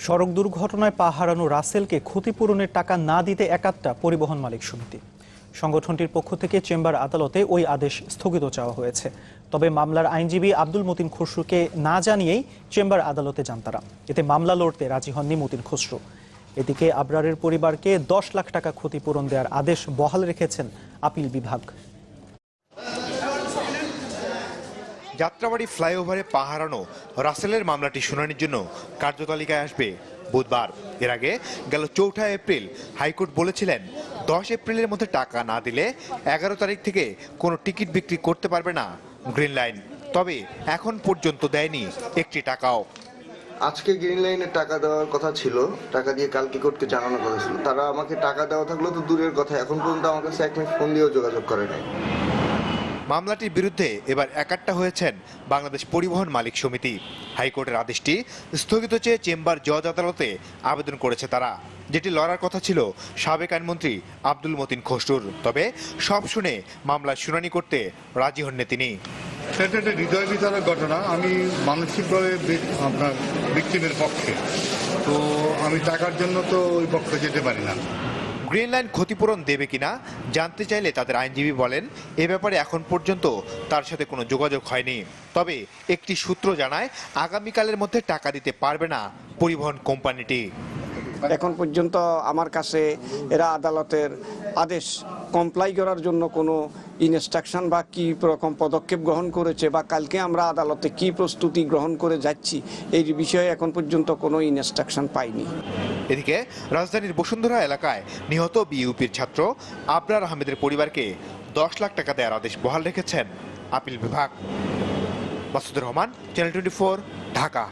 সড়ক দুর্ঘটনায় পা হারানো রাসেলকে ক্ষতিপূরণের টাকা না দিতে একাত্তা পরিবহন মালিক সমিতি। সংগঠনটির পক্ষ থেকে চেম্বার আদালতে ওই আদেশ স্থগিত চাওয়া হয়েছে। তবে মামলার আইনজীবী আব্দুল মতিন খসরুকে না জানিয়েই চেম্বার আদালতে যান তারা। এতে মামলা লড়তে রাজি হননি মতিন খসরু। এদিকে আবরারের পরিবারকে 10 লাখ টাকা ক্ষতিপূরণ দেওয়ার আদেশ বহাল রেখেছেন আপিল বিভাগ। যাত্রাবাড়ি ফ্লাইওভারে পা হারানো রাসেলের মামলাটি শুনানির জন্য কার্যতালিকায় আসবে বুধবার। এর আগে গেল 4 এপ্রিল হাইকোর্ট বলেছিলেন 10 এপ্রিলের মধ্যে টাকা না দিলে 11 তারিখ থেকে কোনো টিকিট বিক্রি করতে পারবে না গ্রিন লাইন। তবে এখন পর্যন্ত দেয়নি একটি টাকাও। আজকে গ্রিন লাইনের টাকা দেওয়ার কথা ছিল, টাকা দিয়ে কালকে কোর্টকে জানানোর কথা ছিল। তারা আমাকে টাকা দেওয়া থাকলো তো দূরের কথা, এখন পর্যন্ত আমার কাছে 1 মিনিট ফোন দিয়েও যোগাযোগ করে নাই। মামলাটির বিরুদ্ধে এবার একাট্টা হয়েছেন বাংলাদেশ পরিবহন মালিক সমিতি। হাইকোর্টের আদেশটি স্থগিত চেয়ে চেম্বার জজ আদালতে আবেদন করেছে তারা, যেটি লড়ার কথা ছিল সাবেক আইনমন্ত্রী আব্দুল মতিন খসরুর। তবে সব শুনে মামলার শুনানি করতে রাজি হননি তিনি। সেটা একটা হৃদয় বিদারক ঘটনা। আমি মানসিকভাবে আপনার ভিকটিমের পক্ষে, তো আমি টাকার জন্য তো ওই পক্ষে যেতে পারি না। গ্রিন লাইন ক্ষতিপূরণ দেবে কিনা জানতে চাইলে তাদের আইনজীবী বলেন এ ব্যাপারে এখন পর্যন্ত তার সাথে কোনো যোগাযোগ হয়নি। তবে একটি সূত্র জানায় আগামীকালের মধ্যে টাকা দিতে পারবে না পরিবহন কোম্পানিটি। এখন পর্যন্ত আমার কাছে এরা আদালতের আদেশ কমপ্লাই করার জন্য কোনো ইনস্ট্রাকশন বা কী রকম পদক্ষেপ গ্রহণ করেছে বা কালকে আমরা আদালতে কি প্রস্তুতি গ্রহণ করে যাচ্ছি এই বিষয়ে এখন পর্যন্ত কোনো ইনস্ট্রাকশন পাইনি। এদিকে রাজধানীর বসুন্ধরা এলাকায় নিহত বিইউপির ছাত্র আবরার আহমেদের পরিবারকে 10 লাখ টাকা দেওয়ার আদেশ বহাল রেখেছেন আপিল বিভাগ। মাসুদুর রহমান, চ্যানেল 24, ঢাকা।